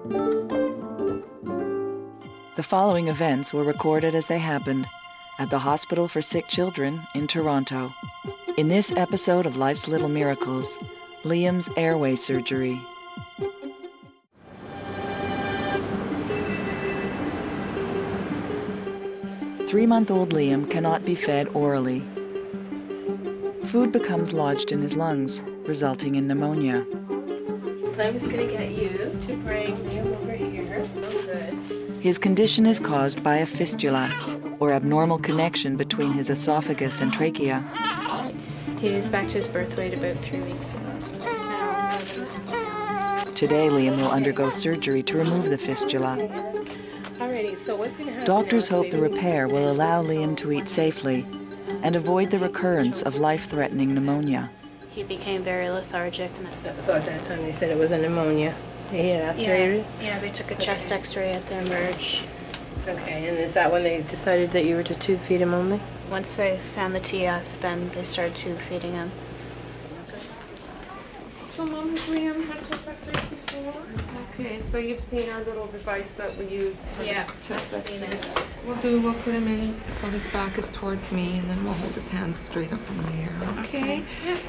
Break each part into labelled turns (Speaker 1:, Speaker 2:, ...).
Speaker 1: The following events were recorded as they happened at the Hospital for Sick Children in Toronto. In this episode of Life's Little Miracles, Liam's airway surgery. Three-month-old Liam cannot be fed orally. Food becomes lodged in his lungs, resulting in pneumonia.
Speaker 2: So I'm just going to get you to bring Liam over here. Oh, good.
Speaker 1: His condition is caused by a fistula, or abnormal connection between his esophagus and trachea.
Speaker 2: He was back to his birth weight about 3 weeks ago.
Speaker 1: Today, Liam will undergo surgery to remove the fistula.
Speaker 2: Alrighty, so what's going to happen?
Speaker 1: Doctors hope the repair will allow Liam to eat safely and avoid the recurrence of life-threatening pneumonia.
Speaker 2: He became very lethargic. So at that time they said it was a pneumonia. They had aspirated?
Speaker 3: Yeah, they took a chest x-ray at the emerge.
Speaker 2: Okay, and is that when they decided that you were to tube feed him only?
Speaker 3: Once they found the TF, then they started tube feeding him.
Speaker 4: So Mom, has Liam had chest x-rays before? Okay, so you've seen our little device that we use for the chest x-ray. We'll put him in so his back is towards me, and then we'll hold his hands straight up in the air, okay?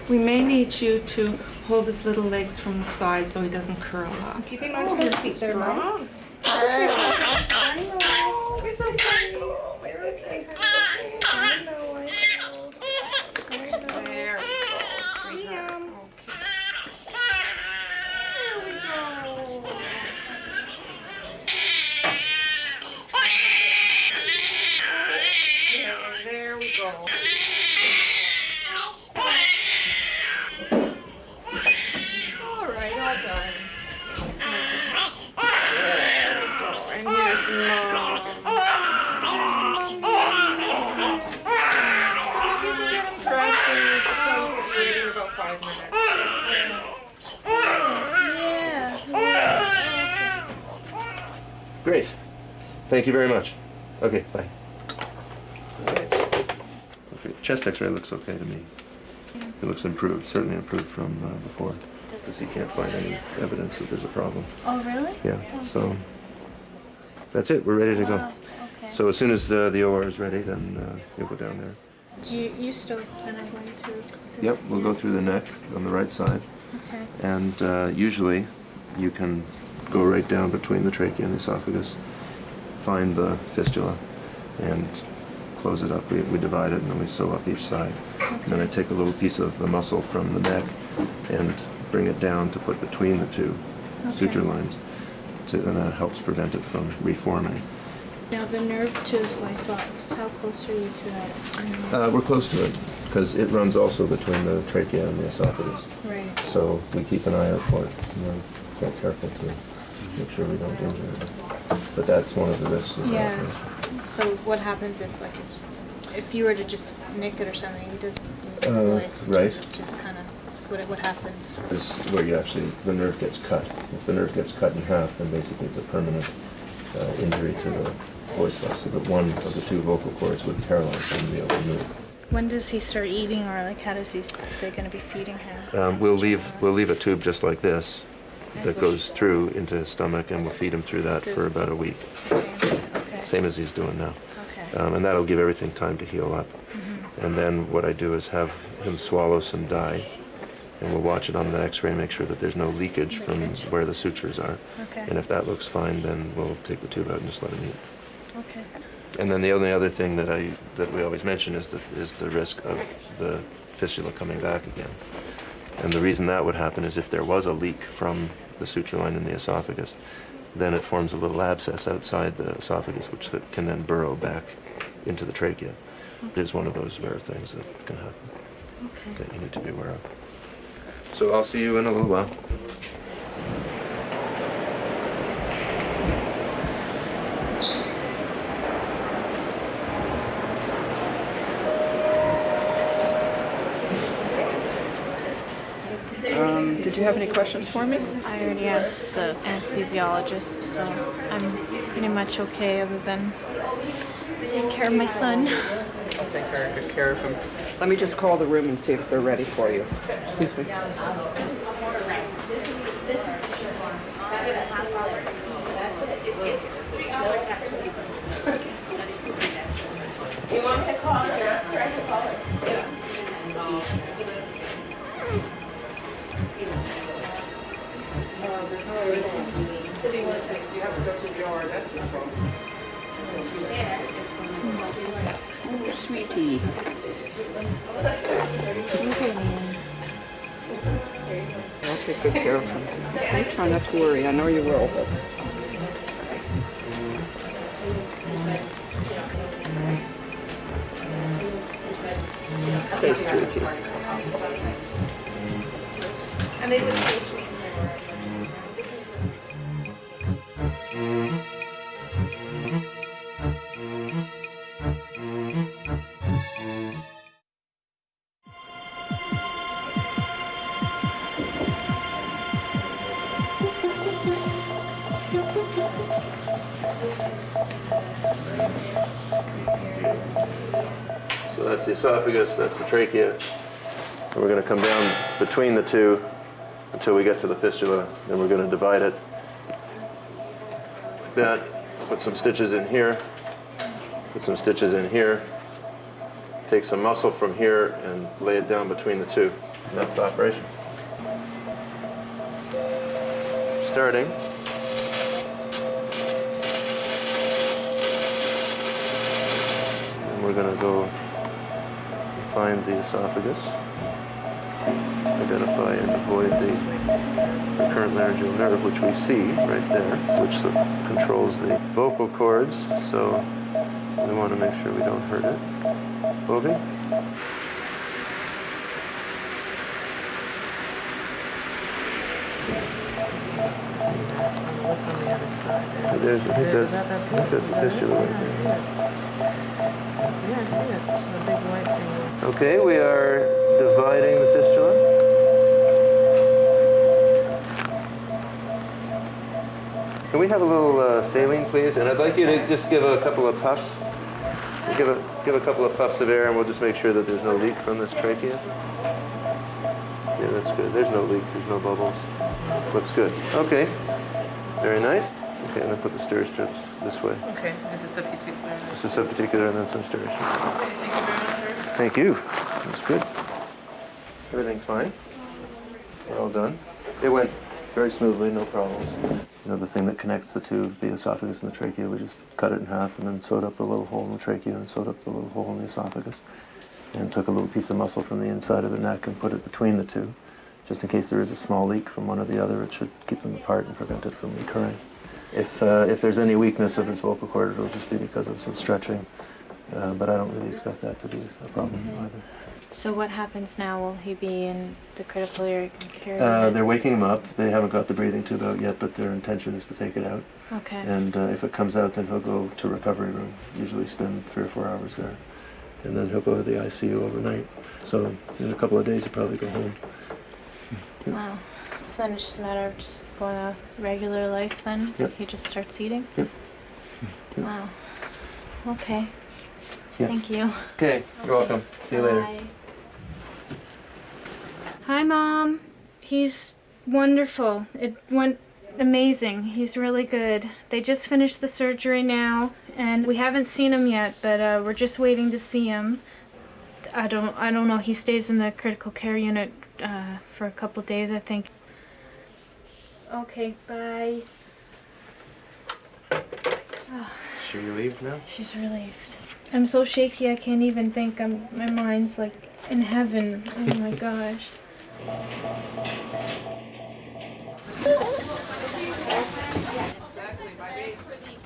Speaker 4: We may need you to hold his little legs from the side so he doesn't curl up.
Speaker 2: Keeping on to his feet there, Mom.
Speaker 4: I know, it's okay. We're okay. I know. There we go. Liam. There we go. All right, all done. There we go. And here's Mom. So you can get him dressed and the clothes will be ready in about 5 minutes.
Speaker 5: Great. Thank you very much. Okay, bye. Okay, chest x-ray looks okay to me. It looks improved, certainly improved from before, because he can't find any evidence that there's a problem.
Speaker 3: Oh, really?
Speaker 5: Yeah, so that's it. We're ready to go.
Speaker 3: Okay.
Speaker 5: So as soon as the OR is ready, then you'll go down there.
Speaker 3: You still plan on going through?
Speaker 5: Yep, we'll go through the neck on the right side.
Speaker 3: Okay.
Speaker 5: And usually you can go right down between the trachea and the esophagus, find the fistula, and close it up. We divide it and then we sew up each side. Okay. And then I take a little piece of the muscle from the neck and bring it down to put between the two suture lines, and that helps prevent it from reforming.
Speaker 3: Now the nerve to his icebox, how close are you to that?
Speaker 5: We're close to it, because it runs also between the trachea and the esophagus.
Speaker 3: Right.
Speaker 5: So we keep an eye out for it. We're quite careful to make sure we don't injure it. But that's one of the risks of the operation.
Speaker 3: So what happens if you were to just nick it or something? He doesn't lose his voice.
Speaker 5: Right.
Speaker 3: Just kind of what happens?
Speaker 5: This is where the nerve gets cut. If the nerve gets cut in half, then basically it's a permanent injury to the voice box. So that one of the two vocal cords would paralyze him to be able to move.
Speaker 3: When does he start eating, or like how does they're going to be feeding him?
Speaker 5: We'll leave a tube just like this that goes through into his stomach, and we'll feed him through that for about a week. Same as he's doing now.
Speaker 3: Okay.
Speaker 5: And that'll give everything time to heal up. Mm-hmm. And then what I do is have him swallow some dye, and we'll watch it on the x-ray, make sure that there's no leakage from where the sutures are.
Speaker 3: Okay.
Speaker 5: And if that looks fine, then we'll take the tube out and just let him eat.
Speaker 3: Okay.
Speaker 5: And then the only other thing that we always mention is the risk of the fistula coming back again. And the reason that would happen is if there was a leak from the suture line in the esophagus, then it forms a little abscess outside the esophagus, which can then burrow back into the trachea. There's one of those rare things that can happen that you need to be aware of. So I'll see you in a little while.
Speaker 6: Did you have any questions for me?
Speaker 3: I already asked the anesthesiologist, so I'm pretty much okay other than take care of my son.
Speaker 6: I'll take very good care of him. Let me just call the room and see if they're ready for you. Excuse me. You have to go to the RNS control. Oh, sweetie. I'll take good care of him. I try not to worry. I know you will, but... Okay, sweetie.
Speaker 2: And they would teach me.
Speaker 5: So that's the esophagus, that's the trachea. And we're going to come down between the two until we get to the fistula. Then we're going to divide it. Like that. Put some stitches in here. Put some stitches in here. Take some muscle from here and lay it down between the two. And that's the operation. Starting. And we're going to go find the esophagus, identify and avoid the recurrent laryngeal nerve, which we see right there, which controls the vocal cords, so we want to make sure we don't hurt it. Bovie?
Speaker 2: What's on the other side?
Speaker 5: I think that's the fistula right there.
Speaker 2: Yeah, I see it. The big white thing.
Speaker 5: Okay, we are dividing the fistula. Can we have a little saline, please? And I'd like you to just give a couple of puffs. Give a couple of puffs of air, and we'll just make sure that there's no leak from this trachea. Yeah, that's good. There's no leak. There's no bubbles. Looks good. Okay. Very nice. Okay, and then put the stir strips this way.
Speaker 2: Okay, this is subcuticular.
Speaker 5: This is subcuticular and then some stir strips.
Speaker 2: Okay, thank you very much, sir.
Speaker 5: Thank you. That's good. Everything's fine. We're all done. It went very smoothly, no problems. You know, the thing that connects the two, the esophagus and the trachea, we just cut it in half and then sewed up the little hole in the trachea and sewed up the little hole in the esophagus. And took a little piece of muscle from the inside of the neck and put it between the two. Just in case there is a small leak from one or the other, it should keep them apart and prevent it from recurring. If there's any weakness of his vocal cord, it'll just be because of some stretching. But I don't really expect that to be a problem either.
Speaker 3: So what happens now? Will he be in the critical care unit?
Speaker 5: They're waking him up. They haven't got the breathing tube out yet, but their intention is to take it out.
Speaker 3: Okay.
Speaker 5: And if it comes out, then he'll go to recovery room, usually spend 3 or 4 hours there. And then he'll go to the ICU overnight. So in a couple of days, he'll probably go home.
Speaker 3: Wow. So then it's just a matter of just going on regular life then?
Speaker 5: Yep.
Speaker 3: He just starts eating?
Speaker 5: Yep.
Speaker 3: Wow. Okay.
Speaker 5: Yeah.
Speaker 3: Thank you.
Speaker 5: Okay, you're welcome. See you later.
Speaker 3: Bye. Hi, Mom. He's wonderful. It went amazing. He's really good. They just finished the surgery now, and we haven't seen him yet, but we're just waiting to see him. I don't know. He stays in the critical care unit for a couple of days, I think. Okay, bye.
Speaker 5: Sure you leave now?
Speaker 3: She's relieved. I'm so shaky I can't even think. My mind's like in heaven. Oh my gosh.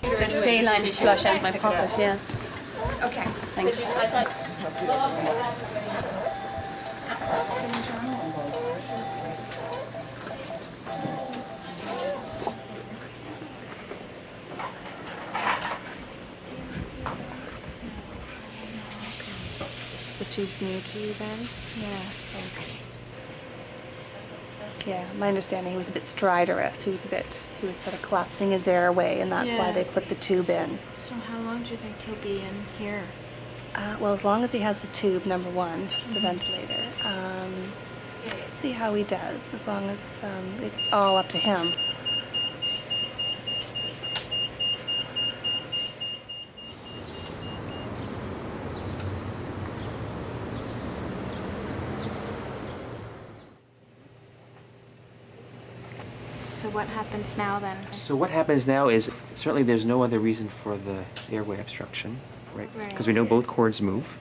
Speaker 7: It's a saline flush out my pocket, yeah.
Speaker 2: Okay.
Speaker 7: Thanks.
Speaker 3: The tube's new to you then?
Speaker 7: Yeah, thanks. Yeah, my understanding, he was a bit stridorous. He was sort of collapsing his airway, and that's why
Speaker 3: Yeah.
Speaker 7: they put the tube in.
Speaker 3: So how long do you think he'll be in here?
Speaker 7: Well, as long as he has the tube, number one, the ventilator. See how he does, as long as it's all up to him.
Speaker 3: So what happens now then?
Speaker 8: So what happens now is certainly there's no other reason for the airway obstruction, right? Because we know both cords move,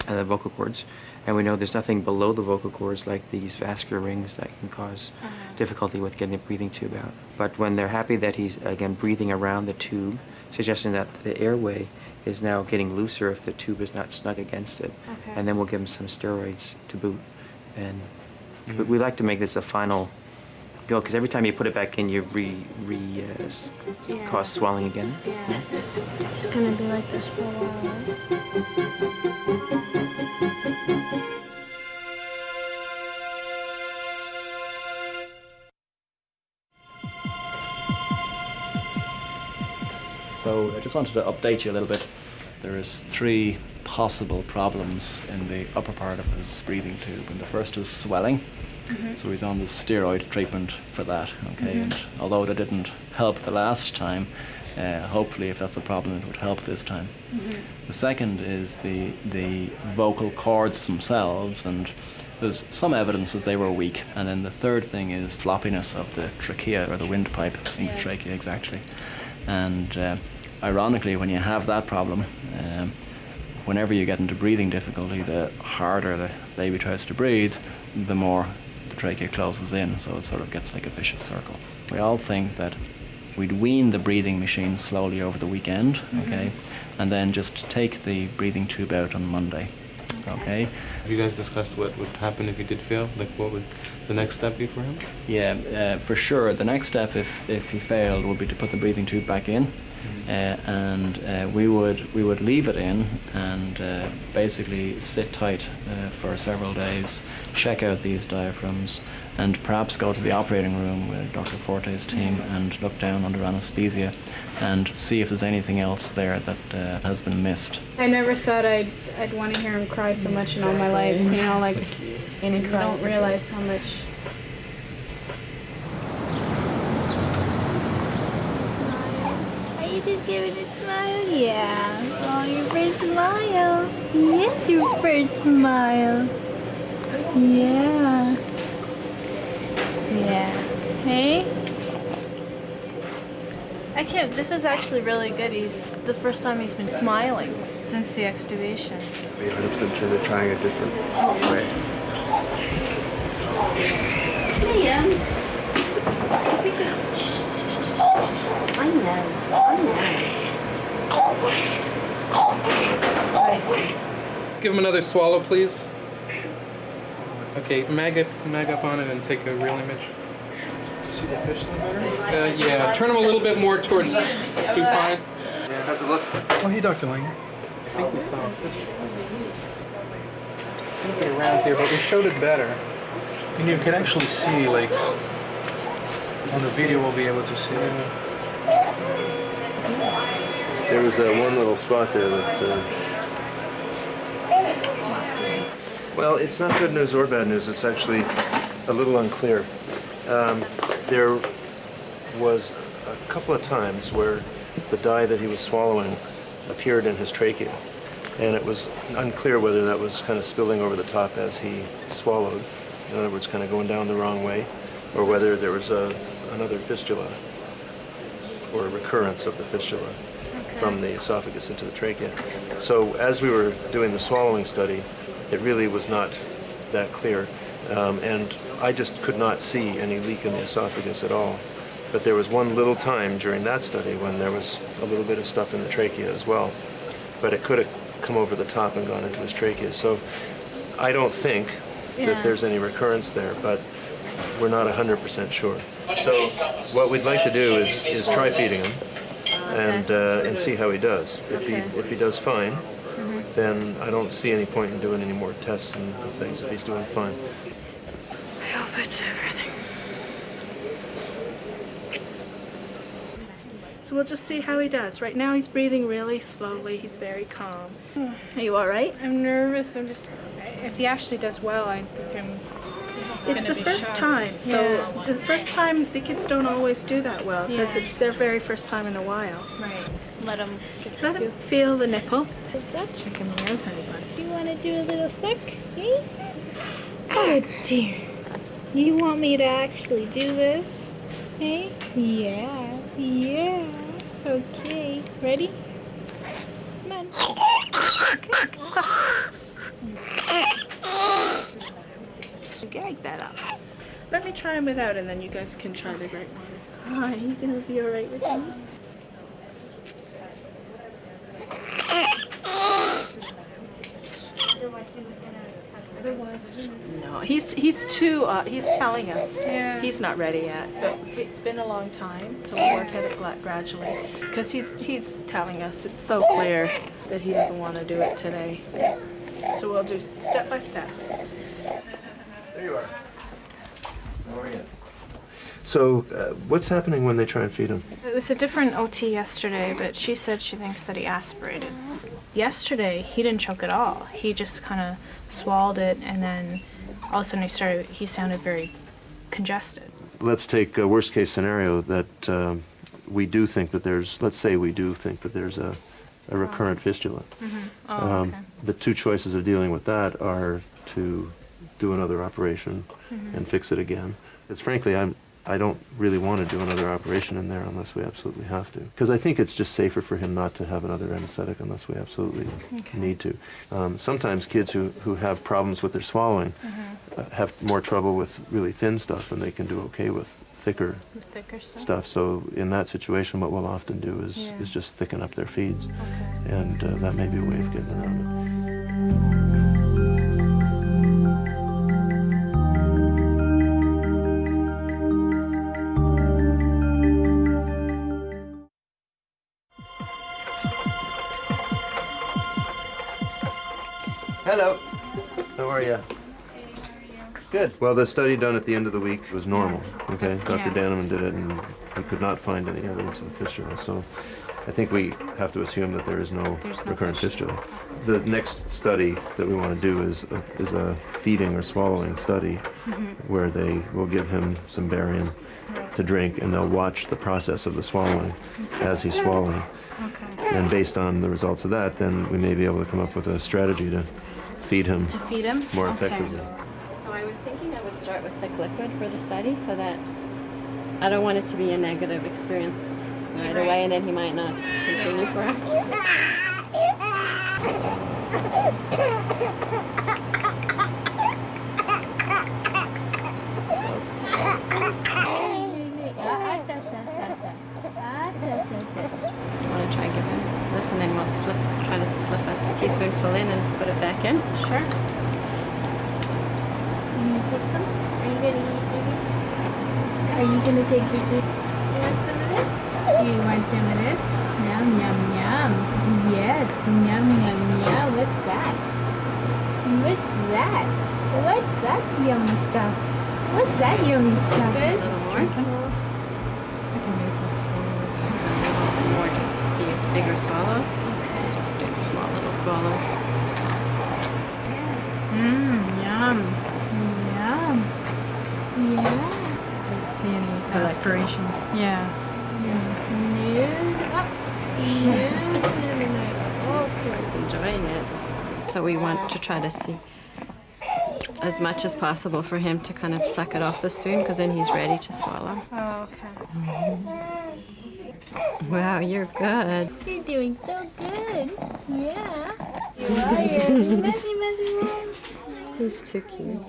Speaker 8: the vocal cords, and we know there's nothing below the vocal cords like these vascular rings that can cause difficulty with getting the breathing tube out. But when they're happy that he's, again, breathing around the tube, suggesting that the airway is now getting looser if the tube is not snug against it. And then we'll give him some steroids to boot. And but we like to make this a final go, because every time you put it back in, you cause swelling again.
Speaker 3: Yeah. It's gonna be like this for a while.
Speaker 9: So I just wanted to update you a little bit. There is 3 possible problems in the upper part of his breathing tube, and the first is swelling. So he's on the steroid treatment for that, okay? And although that didn't help the last time, hopefully if that's a problem it would help this time. The second is the vocal cords themselves, and there's some evidence that they were weak. And then the third thing is floppiness of the trachea, or the windpipe in the trachea, exactly. And ironically, when you have that problem, whenever you get into breathing difficulty, the harder the baby tries to breathe, the more the trachea closes in, so it sort of gets like a vicious circle. We all think that we'd wean the breathing machine slowly over the weekend, okay, and then just take the breathing tube out on Monday, okay?
Speaker 10: Have you guys discussed what would happen if he did fail? Like, what would the next step be for him?
Speaker 9: Yeah, for sure. The next step, if he failed, would be to put the breathing tube back in, and we would leave it in and basically sit tight for several days, check out these diaphragms, and perhaps go to the operating room with Dr. Forte's team and look down under anesthesia and see if there's anything else there that has been missed.
Speaker 3: I never thought I'd want to hear him cry so much in all my life. You know, like, and you don't realize how much. Are you just giving a smile? Yeah. Oh, your first smile. Yes, your first smile. Yeah. Yeah. Hey? I can't, this is actually really good. He's the first time he's been smiling since the extubation.
Speaker 5: Be 100% sure they're trying a different way.
Speaker 2: Hey, I think I know.
Speaker 11: Give him another swallow, please. Okay, mag up on it and take a real image. Do you see the fistula better? Yeah, turn him a little bit more towards supine.
Speaker 5: Yeah, how's it look?
Speaker 11: Oh, hey, Dr. Lang. I think we saw a fistula. It's going to be around here, but we showed it better.
Speaker 10: And you can actually see, like, on the video we'll be able to see.
Speaker 5: There was one little spot there that... Well, it's not good news or bad news. It's actually a little unclear. There was a couple of times where the dye that he was swallowing appeared in his trachea, and it was unclear whether that was kind of spilling over the top as he swallowed, in other words, kind of going down the wrong way, or whether there was another fistula or a recurrence of the fistula from the esophagus into the trachea. So as we were doing the swallowing study, it really was not that clear, and I just could not see any leak in the esophagus at all. But there was one little time during that study when there was a little bit of stuff in the trachea as well, but it could have come over the top and gone into his trachea. So I don't think that there's any recurrence there, but we're not 100% sure. So what we'd like to do is try feeding him and see how he does. If he does fine, then I don't see any point in doing any more tests and things if he's doing fine.
Speaker 3: I hope it's everything.
Speaker 12: So we'll just see how he does. Right now he's breathing really slowly. He's very calm. Are you all right?
Speaker 3: I'm nervous. If he actually does well, I think I'm
Speaker 12: It's the first time. So the first time, the kids don't always do that well because it's their very first time in a while.
Speaker 3: Right. Let him
Speaker 12: feel the nipple.
Speaker 3: Is that
Speaker 12: Check him around, honey bun.
Speaker 3: Do you want to do a little suck? Oh dear. You want me to actually do this? Hey? Yeah. Yeah. Okay. Ready? Come on.
Speaker 12: Gag that up. Let me try him without, and then you guys can try the great one. Are you gonna be alright with me? No, he's telling us he's not ready yet. But it's been a long time, so we'll work at it gradually. Because he's telling us it's so clear that he doesn't want to do it today. So we'll do step by step.
Speaker 5: There you are. How are you? So, what's happening when they try and feed him?
Speaker 3: It was a different OT yesterday, but she said she thinks that he aspirated. Yesterday, he didn't choke at all. He just kind of swallowed it, and then all of a sudden he sounded very congested.
Speaker 5: Let's take a worst case scenario that we do think that there's, let's say we do think that there's a recurrent fistula.
Speaker 3: Okay.
Speaker 5: The two choices of dealing with that are to do another operation and fix it again. Because frankly, I don't really want to do another operation in there unless we absolutely have to. Because I think it's just safer for him not to have another anesthetic unless we absolutely need to. Sometimes kids who have problems with their swallowing have more trouble with really thin stuff, and they can do okay with thicker stuff. So in that situation, what we'll often do is just thicken up their feeds. And that may be a way of getting around it. Hello. How are you? Good. Well, the study done at the end of the week was normal. Okay, Dr. Danneman did it, and he could not find any evidence of fistula. So, I think we have to assume that there is no recurrent fistula. The next study that we want to do is a feeding or swallowing study, where they will give him some barium to drink, and they'll watch the process of the swallowing as he's swallowing. And based on the results of that, then we may be able to come up with a strategy to feed him more effectively.
Speaker 2: So I was thinking I would start with thick liquid for the study so that I don't want it to be a negative experience right away, and then he might not continue for us. You want to try giving this, and then we'll try to slip a teaspoonful in and put it back in?
Speaker 3: Sure. Are you gonna take your soup? You want some of this? You want some of this? Yum, yum, yum. Yes, yum, yum, yum. What's that? What's that? What's that yummy stuff? What's that yummy stuff?
Speaker 2: A little more. More just to see bigger swallows. Just do small little swallows.
Speaker 3: Yum. Yum. Yeah. Don't see any aspiration. Yeah.
Speaker 2: He's enjoying it. So we want to try to see as much as possible for him to kind of suck it off the spoon, because then he's ready to swallow.
Speaker 3: Oh, okay.
Speaker 2: Wow, you're good.
Speaker 3: You're doing so good. Yeah. You are. You're messy, messy one.
Speaker 2: He's too cute.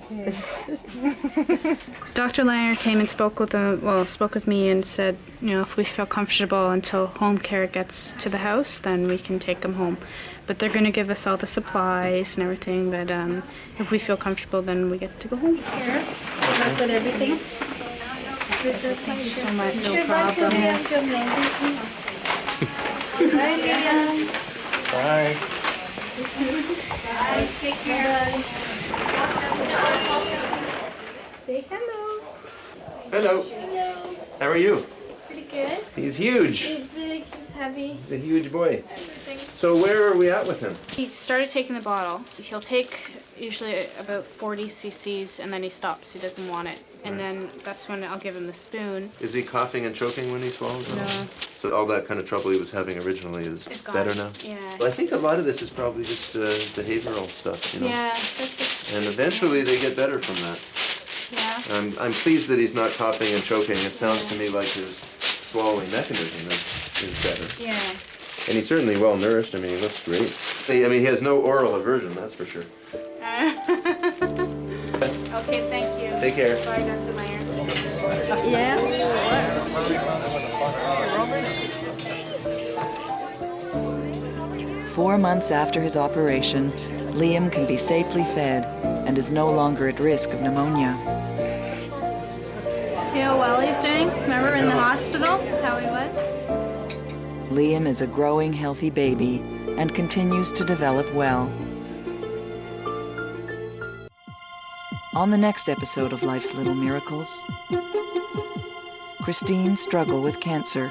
Speaker 3: Dr. Langer came and spoke with me and said, if we feel comfortable until home care gets to the house, then we can take them home. But they're going to give us all the supplies and everything. But if we feel comfortable, then we get to go home.
Speaker 2: Here, good luck with everything.
Speaker 3: Thank you so much.
Speaker 2: No problem.
Speaker 3: Bye, Miriam.
Speaker 5: Bye.
Speaker 3: Bye. Take care. Say hello.
Speaker 5: Hello.
Speaker 3: Hello.
Speaker 5: How are you?
Speaker 3: Pretty good.
Speaker 5: He's huge.
Speaker 3: He's big. He's heavy.
Speaker 5: He's a huge boy.
Speaker 3: Everything.
Speaker 5: So where are we at with him?
Speaker 3: He started taking the bottle. So he'll take usually about 40 cc's, and then he stops. He doesn't want it. And then that's when I'll give him the spoon.
Speaker 5: Is he coughing and choking when he swallows?
Speaker 3: No.
Speaker 5: So all that kind of trouble he was having originally is
Speaker 3: It's gone.
Speaker 5: better now?
Speaker 3: Yeah.
Speaker 5: Well, I think a lot of this is probably just behavioral stuff,
Speaker 3: Yeah, that's it.
Speaker 5: And eventually they get better from that.
Speaker 3: Yeah. Yeah.
Speaker 5: I'm pleased that he's not coughing and choking. It sounds to me like his swallowing mechanism is better.
Speaker 3: Yeah.
Speaker 5: And he's certainly well nourished. I mean, he looks great. I mean, he has no oral aversion, that's for sure.
Speaker 3: Okay, thank you.
Speaker 5: Take care.
Speaker 3: Bye, Dr. Meyer.
Speaker 2: Yeah.
Speaker 1: 4 months after his operation, Llam can be safely fed and is no longer at risk of pneumonia.
Speaker 3: See how well he's doing? Remember in the hospital, how he was?
Speaker 1: Llam is a growing, healthy baby and continues to develop well. On the next episode of Life's Little Miracles, Christine's struggle with cancer.